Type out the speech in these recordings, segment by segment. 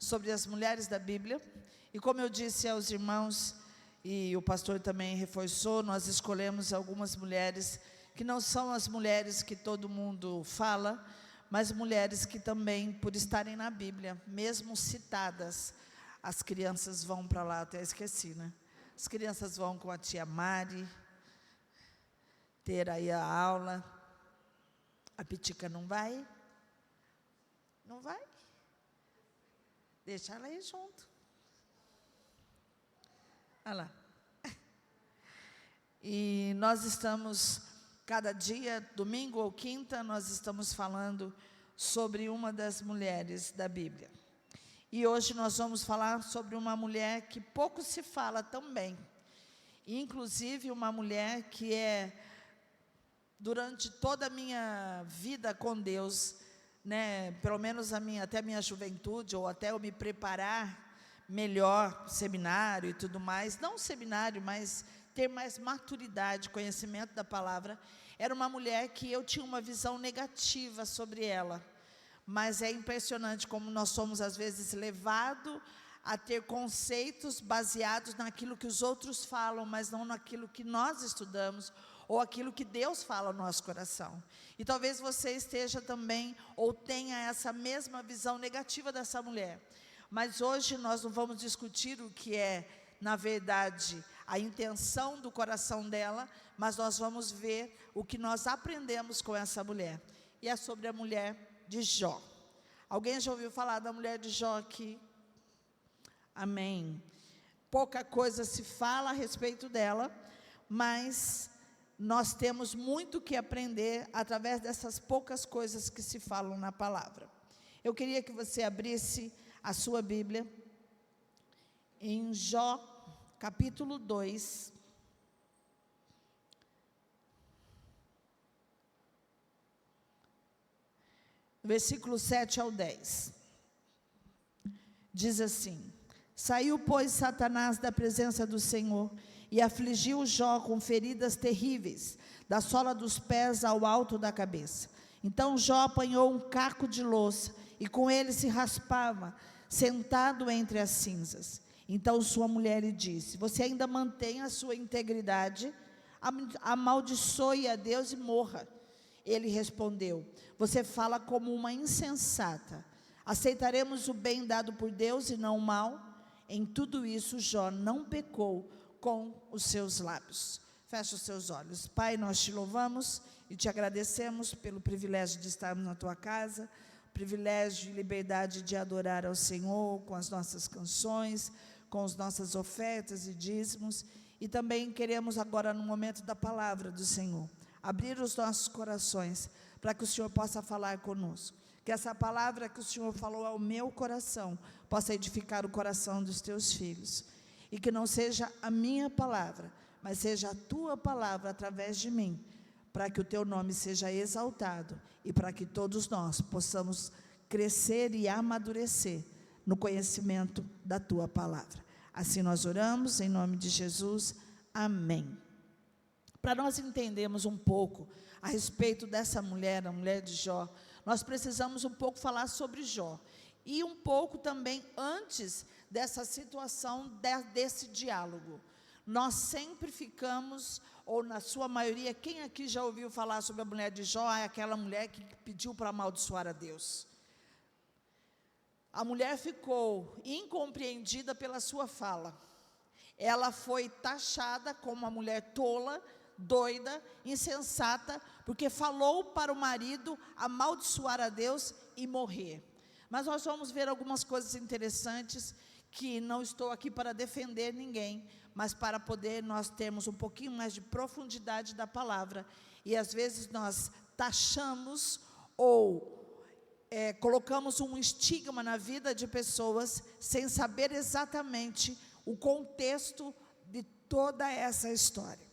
sobre as mulheres da Bíblia. E como eu disse aos irmãos, e o pastor também reforçou, nós escolhemos algumas mulheres que não são as mulheres que todo mundo fala, mas mulheres que também, por estarem na Bíblia, mesmo citadas, as crianças vão para lá, até esqueci, né? As crianças vão com a tia Mari, ter aí a aula. A Pitica não vai? Não vai? Deixa ela ir junto. Olha lá. E nós estamos, cada dia, domingo ou quinta, nós estamos falando sobre uma das mulheres da Bíblia. E hoje nós vamos falar sobre uma mulher que pouco se fala também. Inclusive uma mulher que durante toda a minha vida com Deus, né, pelo menos até a minha juventude, ou até eu me preparar melhor, seminário e tudo mais, não seminário, mas ter mais maturidade, conhecimento da palavra, era uma mulher que eu tinha uma visão negativa sobre ela. Mas é impressionante como nós somos às vezes levados a ter conceitos baseados naquilo que os outros falam, mas não naquilo que nós estudamos, ou aquilo que Deus fala no nosso coração. E talvez você esteja também, ou tenha essa mesma visão negativa dessa mulher. Mas hoje nós não vamos discutir o que é, na verdade, a intenção do coração dela, mas nós vamos ver o que nós aprendemos com essa mulher. E é sobre a mulher de Jó. Alguém já ouviu falar da mulher de Jó aqui? Amém. Pouca coisa se fala a respeito dela, mas nós temos muito que aprender através dessas poucas coisas que se falam na palavra. Eu queria que você abrisse a sua Bíblia em Jó, capítulo 2. Versículo 7 ao 10. Diz assim: Saiu, pois, Satanás da presença do Senhor e afligiu Jó com feridas terríveis, da sola dos pés ao alto da cabeça. Então Jó apanhou um caco de louça e com ele se raspava, sentado entre as cinzas. Então sua mulher lhe disse: Você ainda mantém a sua integridade? Amaldiçoe a Deus e morra. Ele respondeu: Você fala como uma insensata. Aceitaremos o bem dado por Deus e não o mal? Em tudo isso Jó não pecou com os seus lábios. Feche os seus olhos. Pai, nós te louvamos e te agradecemos pelo privilégio de estarmos na tua casa, privilégio e liberdade de adorar ao Senhor com as nossas canções, com as nossas ofertas e dízimos. E também queremos agora, no momento da palavra do Senhor, abrir os nossos corações para que o Senhor possa falar conosco. Que essa palavra que o Senhor falou ao meu coração possa edificar o coração dos teus filhos. E que não seja a minha palavra, mas seja a tua palavra através de mim, para que o teu nome seja exaltado e para que todos nós possamos crescer e amadurecer no conhecimento da tua palavra. Assim nós oramos, em nome de Jesus. Amém. Para nós entendermos um pouco a respeito dessa mulher, a mulher de Jó, nós precisamos um pouco falar sobre Jó. E um pouco também antes dessa situação, desse diálogo. Nós sempre ficamos, ou na sua maioria, quem aqui já ouviu falar sobre a mulher de Jó? É aquela mulher que pediu para amaldiçoar a Deus. A mulher ficou incompreendida pela sua fala. Ela foi taxada como uma mulher tola, doida, insensata, porque falou para o marido amaldiçoar a Deus e morrer. Mas nós vamos ver algumas coisas interessantes, que não estou aqui para defender ninguém, mas para poder nós termos um pouquinho mais de profundidade da palavra. E às vezes nós taxamos ou colocamos um estigma na vida de pessoas sem saber exatamente o contexto de toda essa história.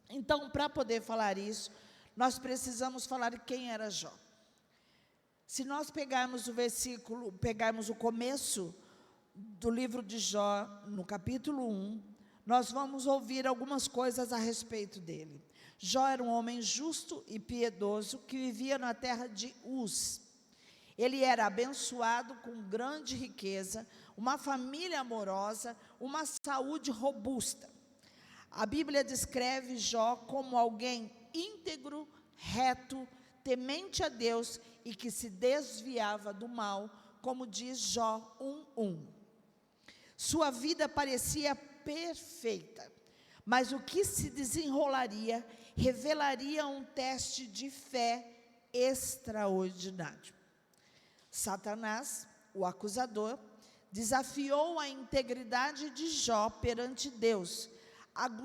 Então, para poder falar isso, nós precisamos falar de quem era Jó. Se nós pegarmos o começo do livro de Jó, no capítulo 1, nós vamos ouvir algumas coisas a respeito dele. Jó era um homem justo e piedoso que vivia na terra de Uz. Ele era abençoado com grande riqueza, uma família amorosa, uma saúde robusta. A Bíblia descreve Jó como alguém íntegro, reto, temente a Deus e que se desviava do mal, como diz Jó 1:1. Sua vida parecia perfeita, mas o que se desenrolaria revelaria um teste de fé extraordinário. Satanás, o acusador, desafiou a integridade de Jó perante Deus,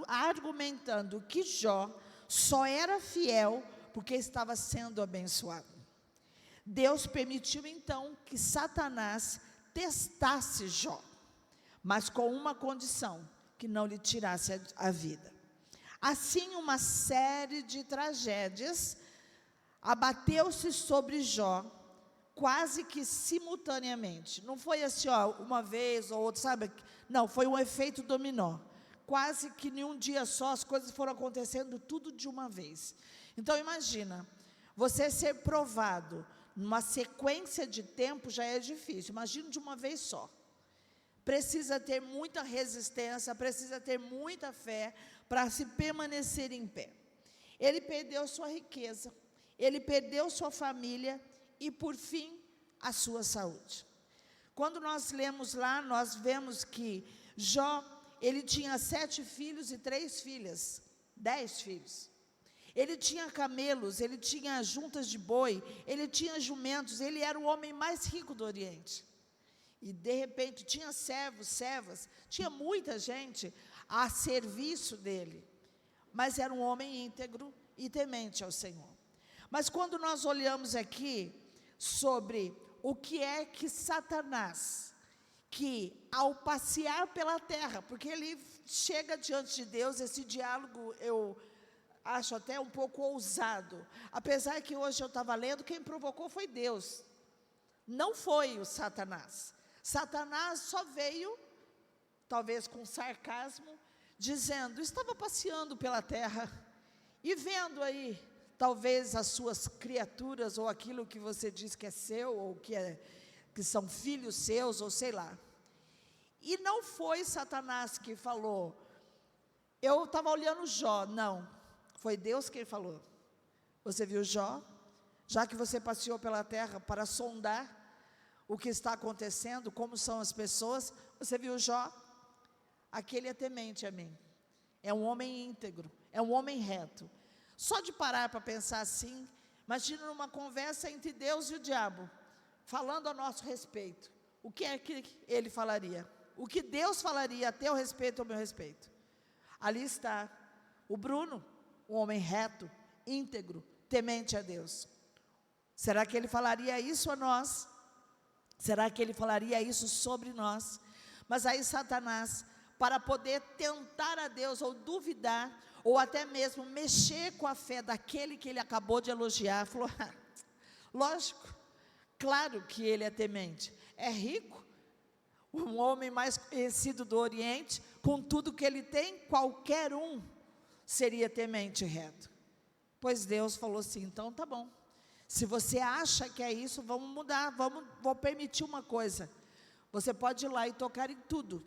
argumentando que Jó só era fiel porque estava sendo abençoado. Deus permitiu então que Satanás testasse Jó, mas com uma condição: que não lhe tirasse a vida. Assim, uma série de tragédias abateu-se sobre Jó, quase que simultaneamente. Não foi assim, uma vez ou outra, sabe? Não, foi um efeito dominó. Quase que em um dia só as coisas foram acontecendo tudo de uma vez. Então imagina, você ser provado numa sequência de tempo já é difícil. Imagina de uma vez só. Precisa ter muita resistência, precisa ter muita fé para se permanecer em pé. Ele perdeu sua riqueza, ele perdeu sua família e, por fim, a sua saúde. Quando nós lemos lá, nós vemos que Jó, ele tinha 7 filhos e 3 filhas, 10 filhos. Ele tinha camelos, ele tinha juntas de boi, ele tinha jumentos, ele era o homem mais rico do Oriente. E, de repente, tinha servos, servas, tinha muita gente a serviço dele. Mas era um homem íntegro e temente ao Senhor. Mas quando nós olhamos aqui sobre o que é que Satanás, que ao passear pela terra, porque ele chega diante de Deus, esse diálogo eu acho até um pouco ousado, apesar que hoje eu estava lendo, quem provocou foi Deus, não foi o Satanás. Satanás só veio, talvez com sarcasmo, dizendo, estava passeando pela terra e vendo aí, talvez as suas criaturas, ou aquilo que você diz que é seu, ou que são filhos seus, ou sei lá. E não foi Satanás que falou, eu estava olhando Jó, não, foi Deus que falou. Você viu Jó? Já que você passeou pela terra para sondar o que está acontecendo, como são as pessoas, você viu Jó? Aquele é temente a mim, é um homem íntegro, é um homem reto. Só de parar para pensar assim, imagina numa conversa entre Deus e o diabo, falando a nosso respeito, o que é que ele falaria? O que Deus falaria a teu respeito, ao meu respeito? Ali está o Bruno, um homem reto, íntegro, temente a Deus. Será que ele falaria isso a nós? Será que ele falaria isso sobre nós? Mas aí Satanás, para poder tentar a Deus, ou duvidar, ou até mesmo mexer com a fé daquele que ele acabou de elogiar, falou, lógico, claro que ele é temente, é rico, um homem mais conhecido do Oriente, com tudo que ele tem, qualquer um seria temente e reto. Pois Deus falou assim, então tá bom, se você acha que é isso, vamos mudar, vou permitir uma coisa, você pode ir lá e tocar em tudo,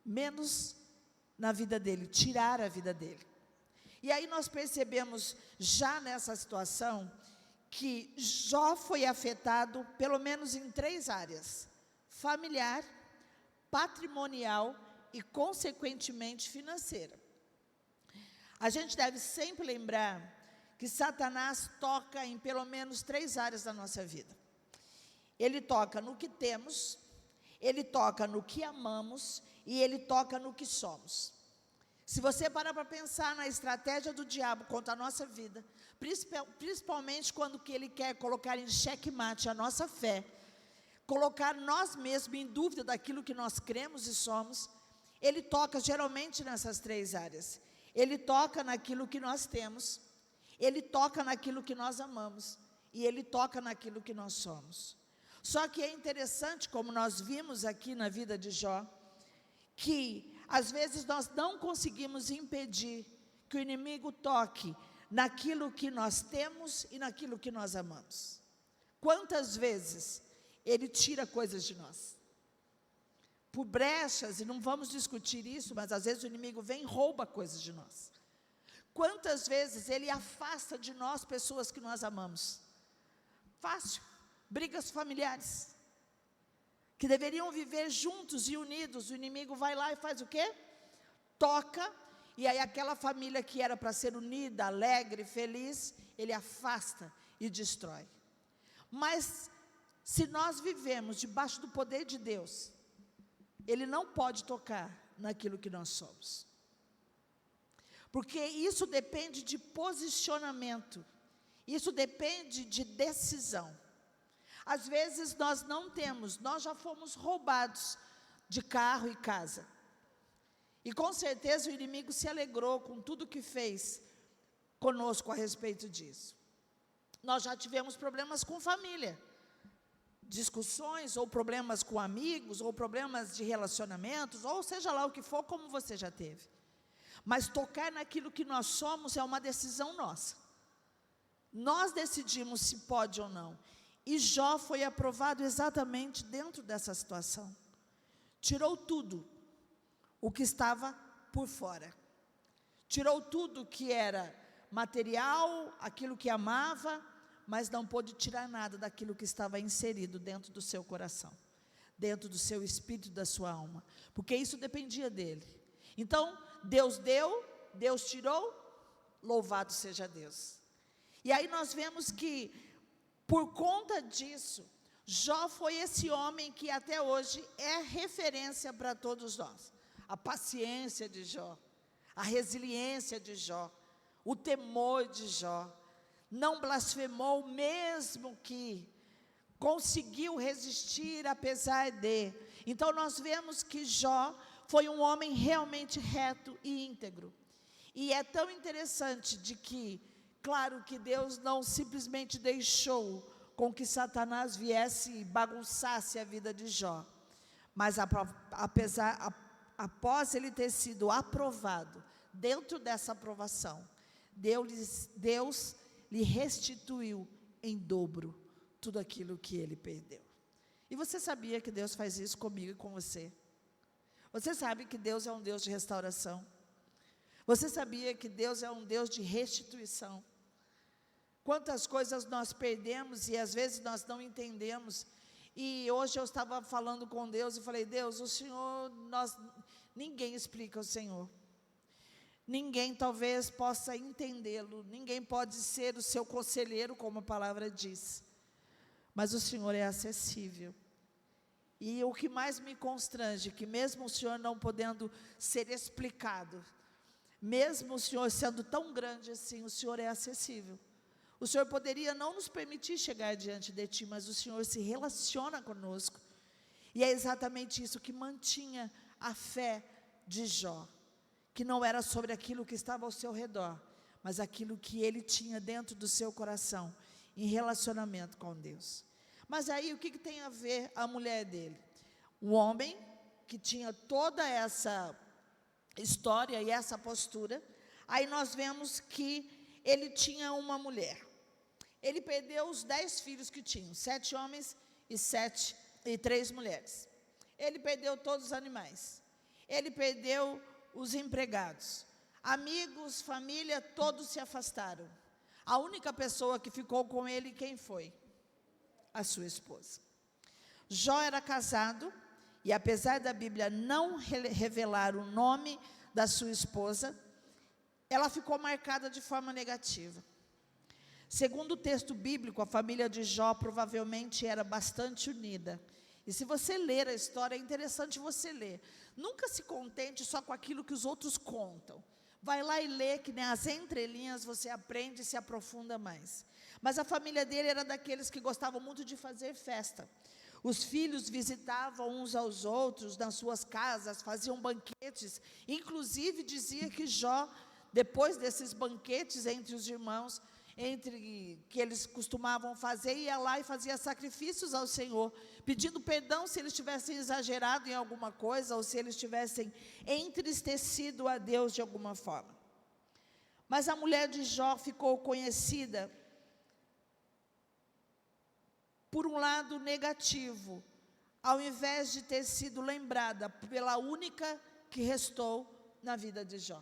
menos na vida dele, tirar a vida dele. E aí nós percebemos, já nessa situação, que Jó foi afetado, pelo menos em 3 áreas, familiar, patrimonial e, consequentemente, financeira. A gente deve sempre lembrar que Satanás toca em pelo menos 3 áreas da nossa vida. Ele toca no que temos, ele toca no que amamos e ele toca no que somos. Se você parar para pensar na estratégia do diabo contra a nossa vida, principalmente quando que ele quer colocar em xeque-mate a nossa fé, colocar nós mesmos em dúvida daquilo que nós cremos e somos, ele toca geralmente nessas 3 áreas. Ele toca naquilo que nós temos, ele toca naquilo que nós amamos e ele toca naquilo que nós somos. Só que é interessante, como nós vimos aqui na vida de Jó, que às vezes nós não conseguimos impedir que o inimigo toque naquilo que nós temos e naquilo que nós amamos. Quantas vezes ele tira coisas de nós? Por brechas, e não vamos discutir isso, mas às vezes o inimigo vem e rouba coisas de nós. Quantas vezes ele afasta de nós pessoas que nós amamos? Fácil, brigas familiares, que deveriam viver juntos e unidos, o inimigo vai lá e faz o quê? Toca, e aí aquela família que era para ser unida, alegre, feliz, ele afasta e destrói. Mas, se nós vivemos debaixo do poder de Deus, ele não pode tocar naquilo que nós somos. Porque isso depende de posicionamento, isso depende de decisão. Às vezes nós não temos, nós já fomos roubados de carro e casa. E com certeza o inimigo se alegrou com tudo que fez conosco a respeito disso. Nós já tivemos problemas com família, discussões, ou problemas com amigos, ou problemas de relacionamentos, ou seja lá o que for, como você já teve. Mas tocar naquilo que nós somos é uma decisão nossa. Nós decidimos se pode ou não. E Jó foi aprovado exatamente dentro dessa situação. Tirou tudo o que estava por fora. Tirou tudo que era material, aquilo que amava, mas não pôde tirar nada daquilo que estava inserido dentro do seu coração, dentro do seu espírito, da sua alma, porque isso dependia dele. Então, Deus deu, Deus tirou, louvado seja Deus. E aí nós vemos que, por conta disso, Jó foi esse homem que até hoje é referência para todos nós. A paciência de Jó, a resiliência de Jó, o temor de Jó, não blasfemou mesmo que conseguiu resistir apesar de. Então nós vemos que Jó foi um homem realmente reto e íntegro. E é tão interessante de que, claro que Deus não simplesmente deixou com que Satanás viesse e bagunçasse a vida de Jó, mas após ele ter sido aprovado, dentro dessa aprovação, Deus lhe restituiu em dobro tudo aquilo que ele perdeu. E você sabia que Deus faz isso comigo e com você? Você sabe que Deus é um Deus de restauração? Você sabia que Deus é um Deus de restituição? Quantas coisas nós perdemos e às vezes nós não entendemos. E hoje eu estava falando com Deus e falei: Deus, o Senhor, ninguém explica o Senhor. Ninguém talvez possa entendê-lo, ninguém pode ser o seu conselheiro, como a palavra diz. Mas o Senhor é acessível. E o que mais me constrange, que mesmo o Senhor não podendo ser explicado, mesmo o Senhor sendo tão grande assim, o Senhor é acessível. O Senhor poderia não nos permitir chegar diante de Ti, mas o Senhor se relaciona conosco. E é exatamente isso que mantinha a fé de Jó, que não era sobre aquilo que estava ao seu redor, mas aquilo que ele tinha dentro do seu coração, em relacionamento com Deus. Mas aí o que tem a ver a mulher dele? Um homem que tinha toda essa história e essa postura, aí nós vemos que ele tinha uma mulher. Ele perdeu os 10 filhos que tinha, 7 homens e 3 mulheres. Ele perdeu todos os animais. Ele perdeu os empregados. Amigos, família, todos se afastaram. A única pessoa que ficou com ele, quem foi? A sua esposa. Jó era casado, e apesar da Bíblia não revelar o nome da sua esposa, ela ficou marcada de forma negativa. Segundo o texto bíblico, a família de Jó provavelmente era bastante unida. E se você ler a história, é interessante você ler. Nunca se contente só com aquilo que os outros contam. Vai lá e lê, que nas entrelinhas você aprende e se aprofunda mais. Mas a família dele era daqueles que gostavam muito de fazer festa. Os filhos visitavam uns aos outros nas suas casas, faziam banquetes. Inclusive dizia que Jó, depois desses banquetes entre os irmãos, que eles costumavam fazer, ia lá e fazia sacrifícios ao Senhor, pedindo perdão se eles tivessem exagerado em alguma coisa, ou se eles tivessem entristecido a Deus de alguma forma. Mas a mulher de Jó ficou conhecida por um lado negativo, ao invés de ter sido lembrada pela única que restou na vida de Jó.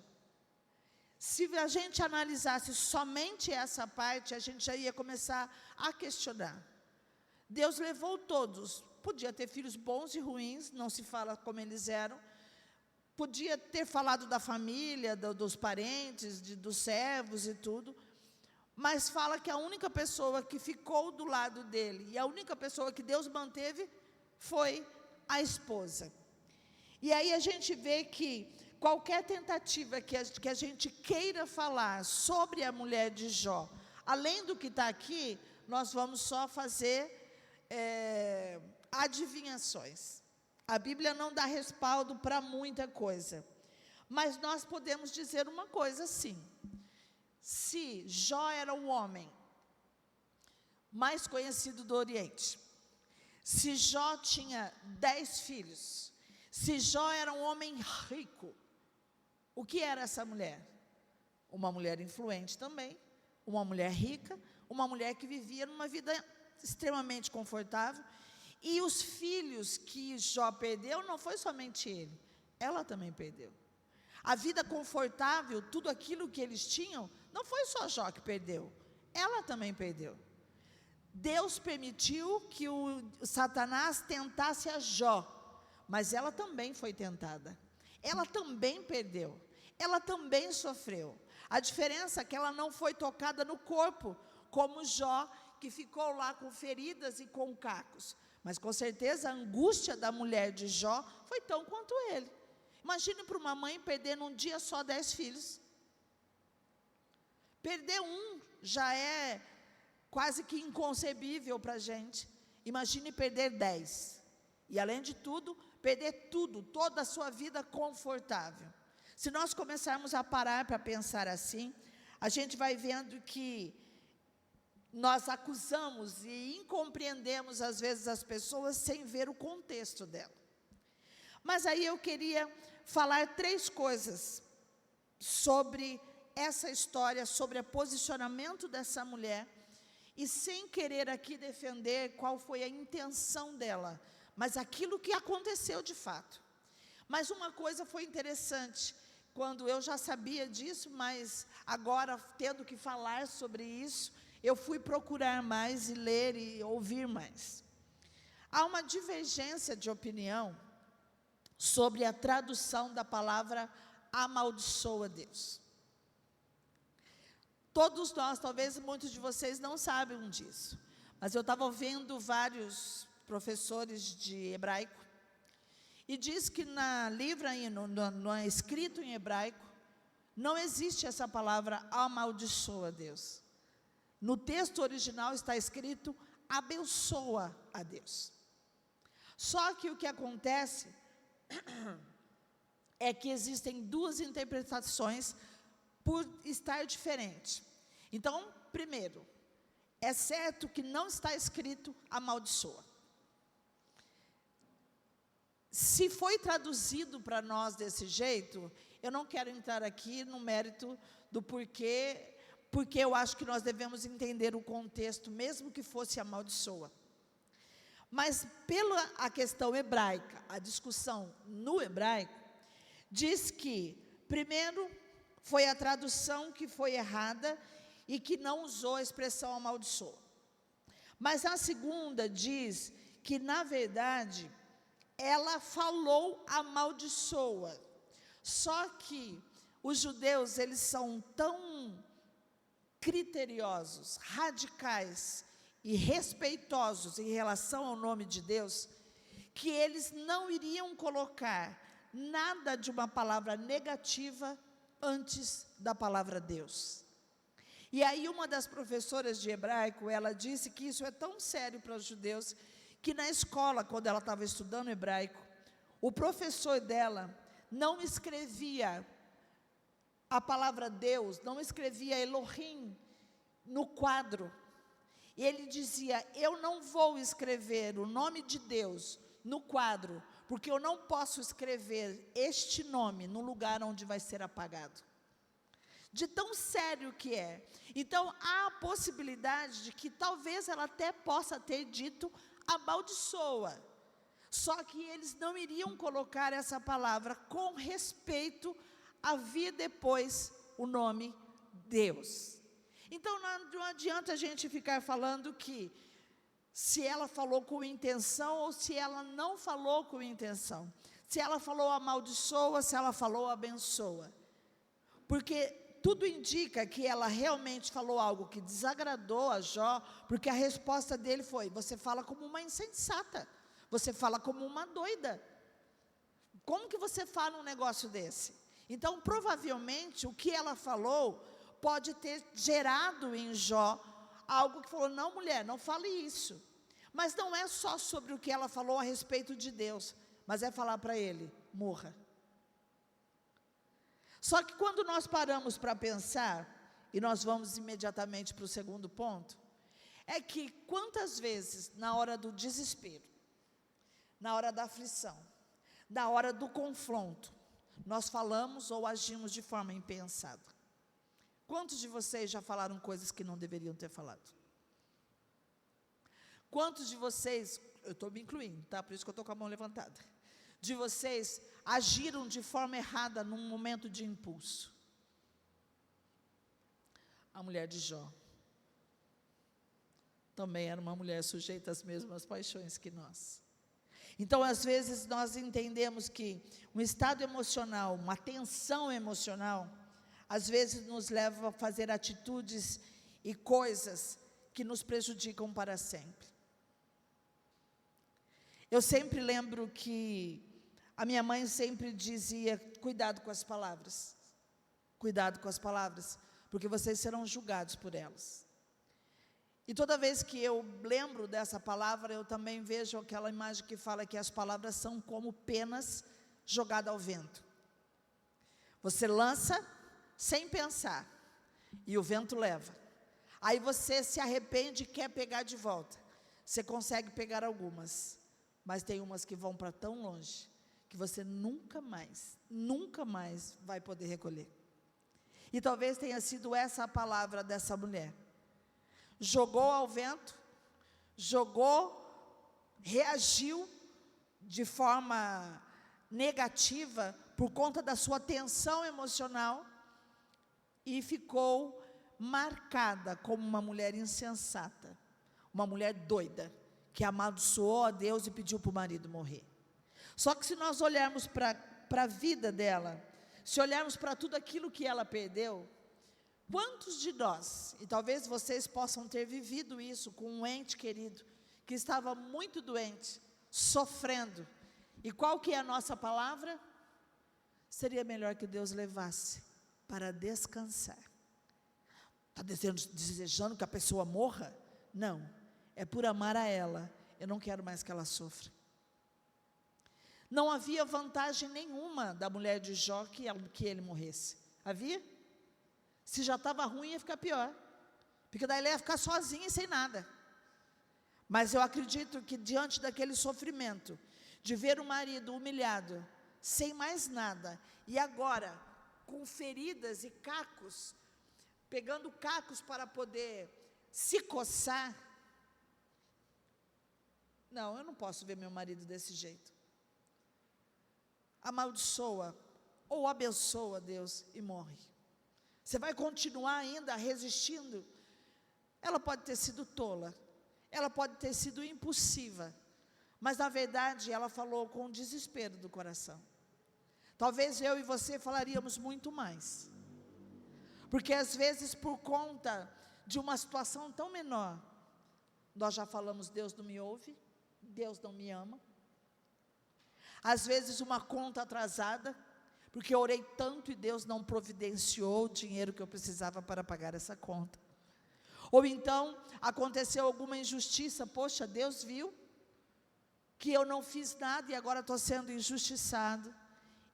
Se a gente analisasse somente essa parte, a gente já ia começar a questionar. Deus levou todos, podia ter filhos bons e ruins, não se fala como eles eram, podia ter falado da família, dos parentes, dos servos e tudo, mas fala que a única pessoa que ficou do lado dele, e a única pessoa que Deus manteve, foi a esposa. E aí a gente vê que qualquer tentativa que a gente queira falar sobre a mulher de Jó, além do que está aqui, nós vamos só fazer adivinhações. A Bíblia não dá respaldo para muita coisa, mas nós podemos dizer uma coisa sim: se Jó era o homem mais conhecido do Oriente, se Jó tinha 10 filhos, se Jó era um homem rico, o que era essa mulher? Uma mulher influente também, uma mulher rica, uma mulher que vivia numa vida extremamente confortável. E os filhos que Jó perdeu, não foi somente ele, ela também perdeu. A vida confortável, tudo aquilo que eles tinham, não foi só Jó que perdeu, ela também perdeu. Deus permitiu que o Satanás tentasse a Jó, mas ela também foi tentada, ela também perdeu, ela também sofreu. A diferença é que ela não foi tocada no corpo, como Jó, que ficou lá com feridas e com cacos. Mas com certeza a angústia da mulher de Jó foi tão quanto ele. Imagine para uma mãe perder num dia só 10 filhos. Perder um já é quase que inconcebível para a gente. Imagine perder 10. E além de tudo, perder tudo, toda a sua vida confortável. Se nós começarmos a parar para pensar assim, a gente vai vendo que nós acusamos e incompreendemos às vezes as pessoas sem ver o contexto dela. Mas aí eu queria falar 3 coisas sobre essa história, sobre o posicionamento dessa mulher, e sem querer aqui defender qual foi a intenção dela, mas aquilo que aconteceu de fato. Mas uma coisa foi interessante, quando eu já sabia disso, mas agora tendo que falar sobre isso, eu fui procurar mais e ler e ouvir mais. Há uma divergência de opinião sobre a tradução da palavra amaldiçoa Deus. Todos nós, talvez muitos de vocês não sabem disso, mas eu estava ouvindo vários professores de hebraico, e diz que no escrito em hebraico, não existe essa palavra amaldiçoa Deus. No texto original está escrito abençoa a Deus. Só que o que acontece é que existem 2 interpretações por estar diferente. Então, primeiro, é certo que não está escrito amaldiçoa. Se foi traduzido para nós desse jeito, eu não quero entrar aqui no mérito do porquê, porque eu acho que nós devemos entender o contexto, mesmo que fosse amaldiçoa. Mas pela a questão hebraica, a discussão no hebraico, diz que, primeiro, foi a tradução que foi errada e que não usou a expressão amaldiçoa. Mas a segunda diz que, na verdade, ela falou amaldiçoa. Só que os judeus, eles são tão criteriosos, radicais e respeitosos em relação ao nome de Deus, que eles não iriam colocar nada de uma palavra negativa antes da palavra Deus. E aí uma das professoras de hebraico, ela disse que isso é tão sério para os judeus, que na escola, quando ela estava estudando hebraico, o professor dela não escrevia a palavra Deus, não escrevia Elohim no quadro. E ele dizia: eu não vou escrever o nome de Deus no quadro, porque eu não posso escrever este nome no lugar onde vai ser apagado. de tão sério que é. Então, há a possibilidade de que talvez ela até possa ter dito amaldiçoa, só que eles não iriam colocar essa palavra com respeito a vir depois o nome Deus. Então, não adianta a gente ficar falando que se ela falou com intenção ou se ela não falou com intenção, se ela falou amaldiçoa, se ela falou abençoa, porque tudo indica que ela realmente falou algo que desagradou a Jó, porque a resposta dele foi: você fala como uma insensata, você fala como uma doida, como que você fala um negócio desse? Então, provavelmente, o que ela falou pode ter gerado em Jó algo que falou: não, mulher, não fale isso. Mas não é só sobre o que ela falou a respeito de Deus, mas é falar para ele: morra. Só que quando nós paramos para pensar, e nós vamos imediatamente para o segundo ponto, é que quantas vezes na hora do desespero, na hora da aflição, na hora do confronto, nós falamos ou agimos de forma impensada? Quantos de vocês já falaram coisas que não deveriam ter falado? Quantos de vocês, eu estou me incluindo, tá? Por isso que eu estou com a mão levantada, de vocês agiram de forma errada num momento de impulso? A mulher de Jó também era uma mulher sujeita às mesmas paixões que nós. Então, às vezes, nós entendemos que um estado emocional, uma tensão emocional, às vezes nos leva a fazer atitudes e coisas que nos prejudicam para sempre. Eu sempre lembro que a minha mãe sempre dizia: cuidado com as palavras, cuidado com as palavras, porque vocês serão julgados por elas. E toda vez que eu lembro dessa palavra, eu também vejo aquela imagem que fala que as palavras são como penas jogadas ao vento. Você lança sem pensar, e o vento leva. Aí você se arrepende e quer pegar de volta. Você consegue pegar algumas, mas tem umas que vão para tão longe, que você nunca mais vai poder recolher. E talvez tenha sido essa a palavra dessa mulher. Jogou ao vento, reagiu de forma negativa por conta da sua tensão emocional e ficou marcada como uma mulher insensata, uma mulher doida, que amaldiçoou a Deus e pediu para o marido morrer. Só que se nós olharmos para a vida dela, se olharmos para tudo aquilo que ela perdeu, quantos de nós, e talvez vocês possam ter vivido isso com um ente querido, que estava muito doente, sofrendo, e qual que é a nossa palavra? Seria melhor que Deus levasse para descansar. Está desejando que a pessoa morra? Não, é por amar a ela, eu não quero mais que ela sofra. Não havia vantagem nenhuma da mulher de Jó que ele morresse. Havia? Se já estava ruim, ia ficar pior, porque daí ele ia ficar sozinho e sem nada. Mas eu acredito que diante daquele sofrimento, de ver o marido humilhado, sem mais nada, e agora com feridas e cacos, pegando cacos para poder se coçar, não, eu não posso ver meu marido desse jeito. Amaldiçoa ou abençoa Deus e morre. Você vai continuar ainda resistindo? Ela pode ter sido tola, ela pode ter sido impulsiva, mas na verdade ela falou com o desespero do coração. Talvez eu e você falaríamos muito mais, porque às vezes por conta de uma situação tão menor, nós já falamos: Deus não me ouve, Deus não me ama. Às vezes uma conta atrasada, porque eu orei tanto e Deus não providenciou o dinheiro que eu precisava para pagar essa conta. Ou então, aconteceu alguma injustiça, poxa, Deus viu que eu não fiz nada e agora estou sendo injustiçado.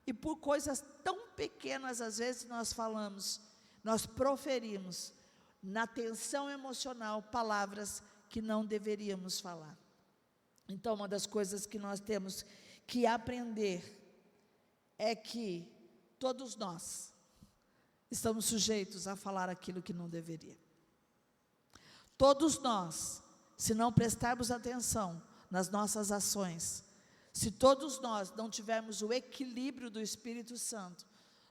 E por coisas tão pequenas, às vezes nós falamos, nós proferimos, na tensão emocional, palavras que não deveríamos falar. Então, uma das coisas que nós temos que aprender é que todos nós estamos sujeitos a falar aquilo que não deveria. Todos nós, se não prestarmos atenção nas nossas ações, se todos nós não tivermos o equilíbrio do Espírito Santo,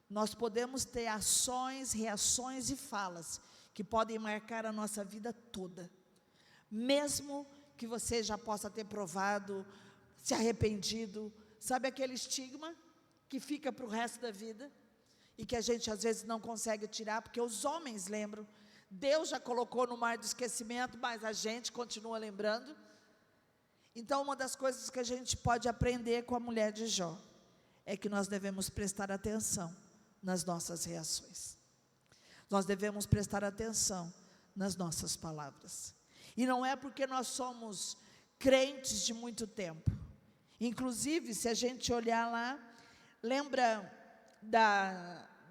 nós podemos ter ações, reações e falas que podem marcar a nossa vida toda. Mesmo que você já possa ter provado, se arrependido, sabe aquele estigma que fica para o resto da vida? E que a gente às vezes não consegue tirar, porque os homens lembram. Deus já colocou no mar do esquecimento, mas a gente continua lembrando. Então, uma das coisas que a gente pode aprender com a mulher de Jó, é que nós devemos prestar atenção nas nossas reações. Nós devemos prestar atenção nas nossas palavras. E não é porque nós somos crentes de muito tempo. Inclusive, se a gente olhar lá, lembra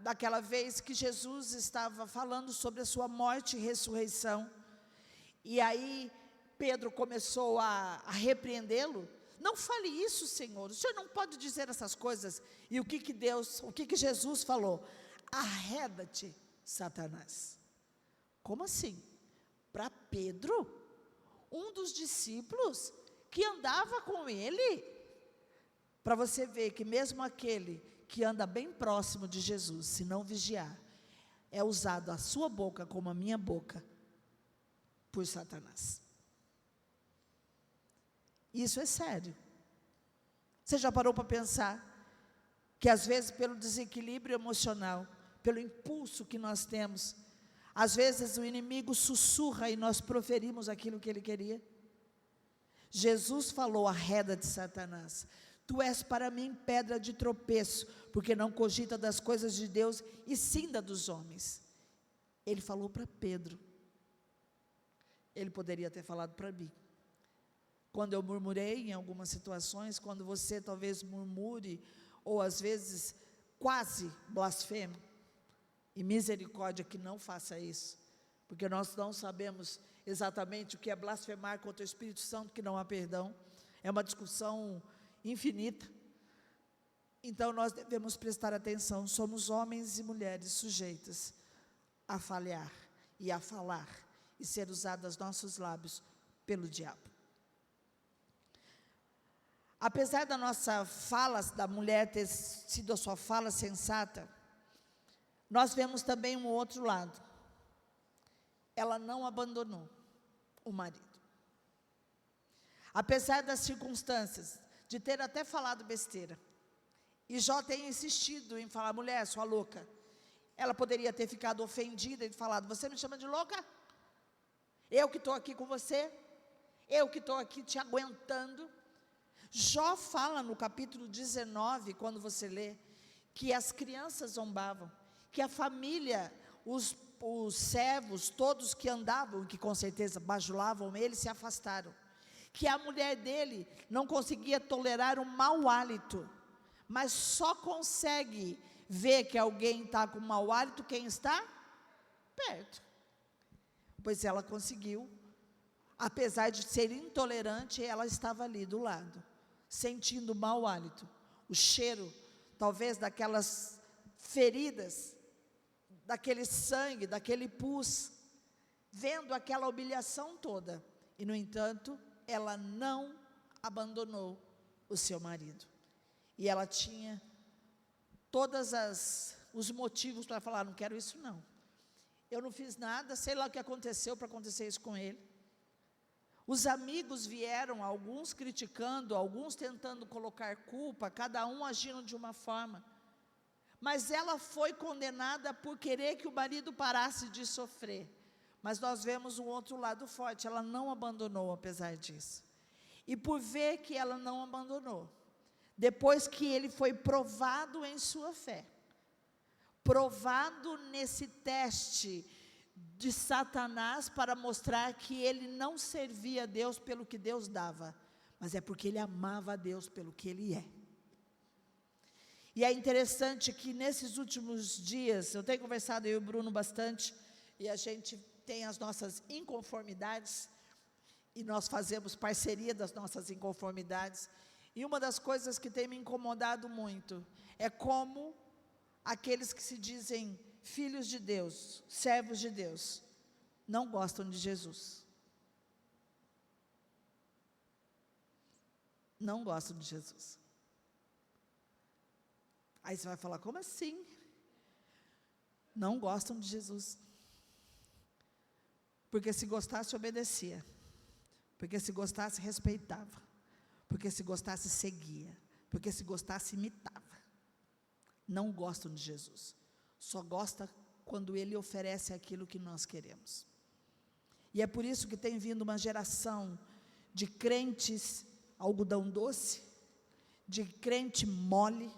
daquela vez que Jesus estava falando sobre a sua morte e ressurreição, e aí Pedro começou a repreendê-lo. Não fale isso, Senhor, o Senhor não pode dizer essas coisas. E o que Jesus falou? Arreda-te, Satanás. Como assim? Para Pedro, um dos discípulos que andava com ele, para você ver que mesmo aquele que anda bem próximo de Jesus, se não vigiar, é usado a sua boca como a minha boca, por Satanás. Isso é sério. Você já parou para pensar que às vezes pelo desequilíbrio emocional, pelo impulso que nós temos, às vezes o inimigo sussurra e nós proferimos aquilo que ele queria? Jesus falou: arreda-te, Satanás, tu és para mim pedra de tropeço, porque não cogita das coisas de Deus, e sim da dos homens. Ele falou para Pedro. Ele poderia ter falado para mim. Quando eu murmurei em algumas situações, quando você talvez murmure, ou às vezes quase blasfeme, e misericórdia que não faça isso, porque nós não sabemos exatamente o que é blasfemar contra o Espírito Santo, que não há perdão, é uma discussão infinita. Então nós devemos prestar atenção, somos homens e mulheres sujeitas a falhar e a falar, e ser usados nossos lábios pelo diabo. Apesar da nossa fala, da mulher ter sido a sua fala sensata, nós vemos também um outro lado. Ela não abandonou o marido. Apesar das circunstâncias, de ter até falado besteira, e Jó tem insistido em falar: mulher, sua louca. Ela poderia ter ficado ofendida e falado: você me chama de louca? Eu que estou aqui com você? Eu que estou aqui te aguentando? Jó fala no capítulo 19, quando você lê, que as crianças zombavam, que a família, os servos, todos que andavam, que com certeza bajulavam ele, se afastaram, que a mulher dele não conseguia tolerar um mau hálito, mas só consegue ver que alguém está com mau hálito quem está perto. Pois ela conseguiu, apesar de ser intolerante, ela estava ali do lado, sentindo mau hálito, o cheiro, talvez daquelas feridas, daquele sangue, daquele pus, vendo aquela humilhação toda, e no entanto, ela não abandonou o seu marido, e ela tinha todos os motivos para falar: não quero isso não, eu não fiz nada, sei lá o que aconteceu para acontecer isso com ele. Os amigos vieram, alguns criticando, alguns tentando colocar culpa, cada um agindo de uma forma, mas ela foi condenada por querer que o marido parasse de sofrer. Mas nós vemos um outro lado forte, ela não abandonou apesar disso, e por ver que ela não abandonou, depois que ele foi provado em sua fé, provado nesse teste de Satanás, para mostrar que ele não servia a Deus pelo que Deus dava, mas é porque ele amava a Deus pelo que ele é. E é interessante que nesses últimos dias, eu tenho conversado, eu e o Bruno, bastante, e a gente tem as nossas inconformidades, e nós fazemos parceria das nossas inconformidades, e uma das coisas que tem me incomodado muito, é como aqueles que se dizem filhos de Deus, servos de Deus, não gostam de Jesus. Não gostam de Jesus. Aí você vai falar, como assim? Não gostam de Jesus. Porque se gostasse, obedecia. Porque se gostasse, respeitava. Porque se gostasse, seguia. Porque se gostasse, imitava. Não gostam de Jesus. Só gosta quando Ele oferece aquilo que nós queremos. E é por isso que tem vindo uma geração de crentes algodão doce, de crente mole,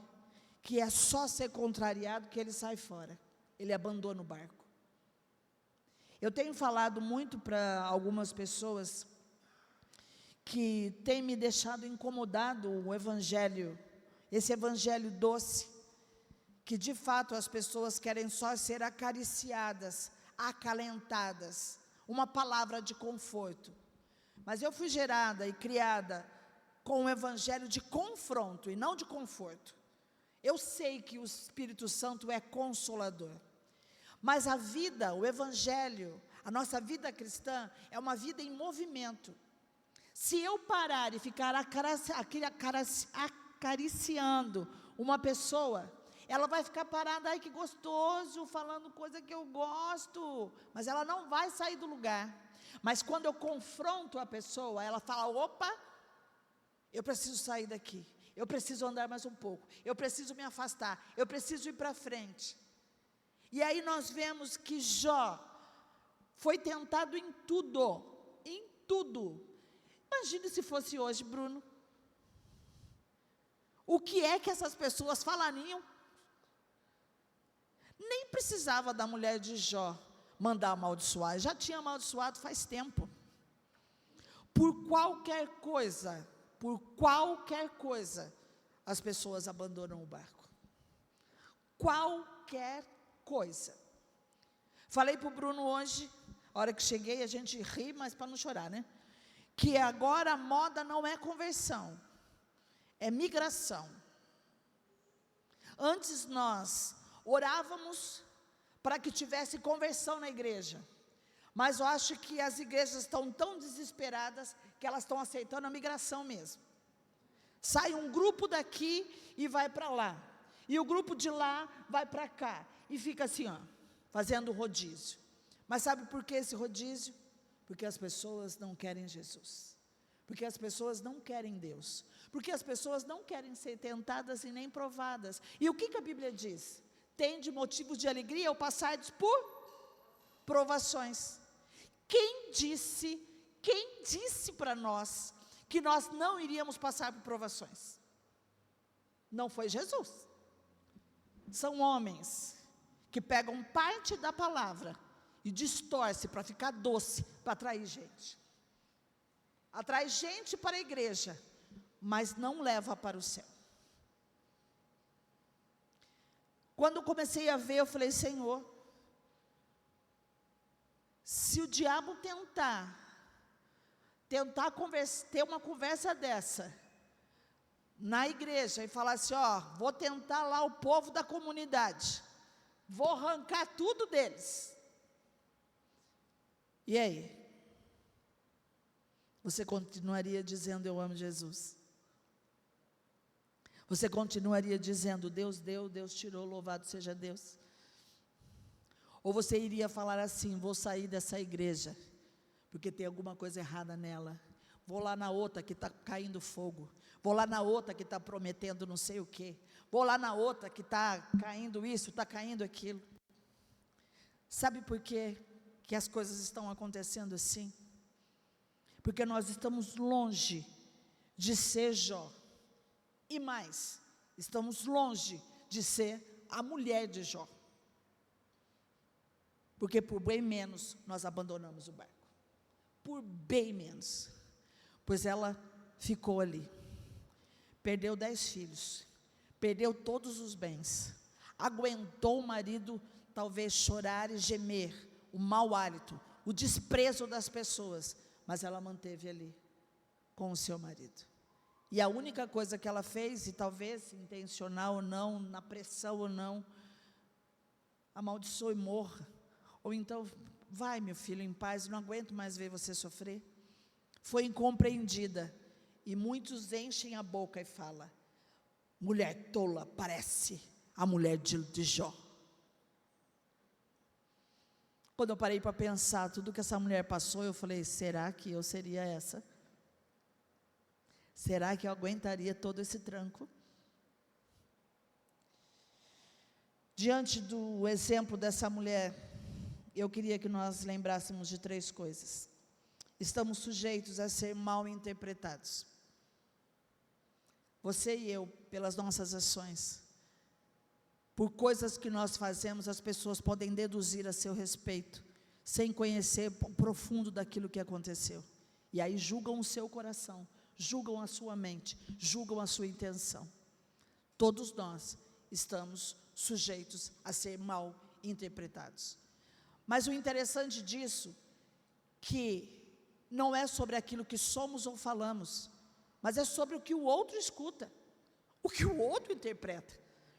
que é só ser contrariado que ele sai fora, ele abandona o barco. Eu tenho falado muito para algumas pessoas que tem me deixado incomodado o evangelho, esse evangelho doce, que de fato as pessoas querem só ser acariciadas, acalentadas, uma palavra de conforto. Mas eu fui gerada e criada com um evangelho de confronto e não de conforto. Eu sei que o Espírito Santo é consolador, mas a vida, o evangelho, a nossa vida cristã é uma vida em movimento. Se eu parar e ficar acariciando uma pessoa, ela vai ficar parada, ai que gostoso, falando coisa que eu gosto, mas ela não vai sair do lugar. Mas quando eu confronto a pessoa, ela fala, opa, eu preciso sair daqui, eu preciso andar mais um pouco, eu preciso me afastar, eu preciso ir para frente. E aí nós vemos que Jó foi tentado em tudo, em tudo. Imagine se fosse hoje, Bruno. O que é que essas pessoas falariam? Nem precisava da mulher de Jó mandar amaldiçoar, já tinha amaldiçoado faz tempo. Por qualquer coisa, as pessoas abandonam o barco. Qualquer coisa. Falei para o Bruno hoje, a hora que cheguei, a gente ri, mas para não chorar, né? Que agora a moda não é conversão, é migração. Antes nós orávamos para que tivesse conversão na igreja, mas eu acho que as igrejas estão tão desesperadas que elas estão aceitando a migração mesmo. Sai um grupo daqui e vai para lá, e o grupo de lá vai para cá, e fica assim, ó, fazendo rodízio. Mas sabe por que esse rodízio? Porque as pessoas não querem Jesus, porque as pessoas não querem Deus, porque as pessoas não querem ser tentadas e nem provadas. E o que a Bíblia diz? Tende motivos de alegria ao passardes por provações. Quem disse para nós que nós não iríamos passar por provações? Não foi Jesus. São homens que pegam parte da palavra e distorce para ficar doce, para atrair gente. Atrai gente para a igreja, mas não leva para o céu. Quando eu comecei a ver, eu falei, Senhor, se o diabo tentar ter uma conversa dessa na igreja e falar assim, ó, vou tentar lá o povo da comunidade, vou arrancar tudo deles. E aí? Você continuaria dizendo, eu amo Jesus? Você continuaria dizendo, Deus deu, Deus tirou, louvado seja Deus? Ou você iria falar assim, vou sair dessa igreja, porque tem alguma coisa errada nela, vou lá na outra que está caindo fogo, vou lá na outra que está prometendo não sei o quê, vou lá na outra que está caindo isso, está caindo aquilo. Sabe por quê que as coisas estão acontecendo assim? Porque nós estamos longe de ser Jó, e mais, estamos longe de ser a mulher de Jó, porque por bem menos nós abandonamos o barco, por bem menos, pois ela ficou ali, perdeu 10 filhos, perdeu todos os bens, aguentou o marido talvez chorar e gemer, o mau hálito, o desprezo das pessoas, mas ela manteve ali com o seu marido. E a única coisa que ela fez, e talvez intencional ou não, na pressão ou não, amaldiçoe e morra. Ou então, vai, meu filho, em paz, não aguento mais ver você sofrer. Foi incompreendida. E muitos enchem a boca e falam: mulher tola, parece a mulher de Jó. Quando eu parei para pensar tudo que essa mulher passou, eu falei: será que eu seria essa? Será que eu aguentaria todo esse tranco? Diante do exemplo dessa mulher, eu queria que nós lembrássemos de 3 coisas. Estamos sujeitos a ser mal interpretados. Você e eu, pelas nossas ações, por coisas que nós fazemos, as pessoas podem deduzir a seu respeito, sem conhecer o profundo daquilo que aconteceu. E aí julgam o seu coração, julgam a sua mente, julgam a sua intenção. Todos nós estamos sujeitos a ser mal interpretados. Mas o interessante disso, que não é sobre aquilo que somos ou falamos, mas é sobre o que o outro escuta, o que o outro interpreta.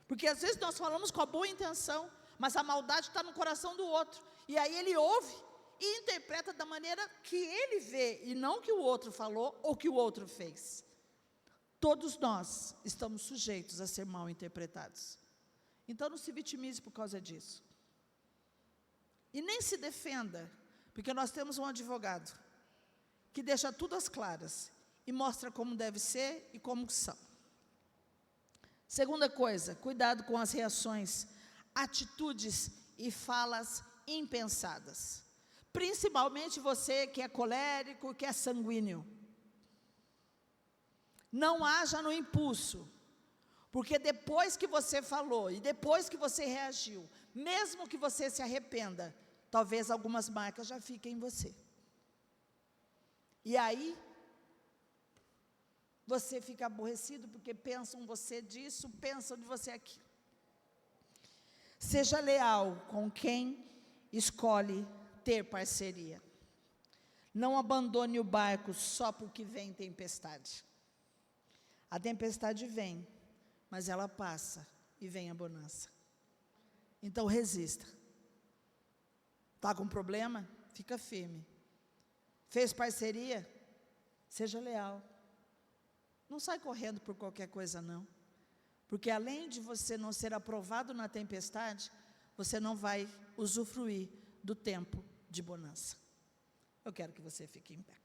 Porque às vezes nós falamos com a boa intenção, mas a maldade está no coração do outro, e aí ele ouve e interpreta da maneira que ele vê, e não que o outro falou ou que o outro fez. Todos nós estamos sujeitos a ser mal interpretados. Então não se vitimize por causa disso. E nem se defenda, porque nós temos um advogado que deixa tudo às claras e mostra como deve ser e como são. Segunda coisa, cuidado com as reações, atitudes e falas impensadas. Principalmente você que é colérico, que é sanguíneo. Não haja no impulso, porque depois que você falou e depois que você reagiu, mesmo que você se arrependa, talvez algumas marcas já fiquem em você. E aí, você fica aborrecido porque pensam você disso, pensam de você aquilo. Seja leal com quem escolhe ter parceria. Não abandone o barco só porque vem tempestade. A tempestade vem, mas ela passa e vem a bonança. Então resista. Está com problema? Fica firme. Fez parceria? Seja leal. Não sai correndo por qualquer coisa não, porque além de você não ser aprovado na tempestade, você não vai usufruir do tempo de bonança. Eu quero que você fique em pé.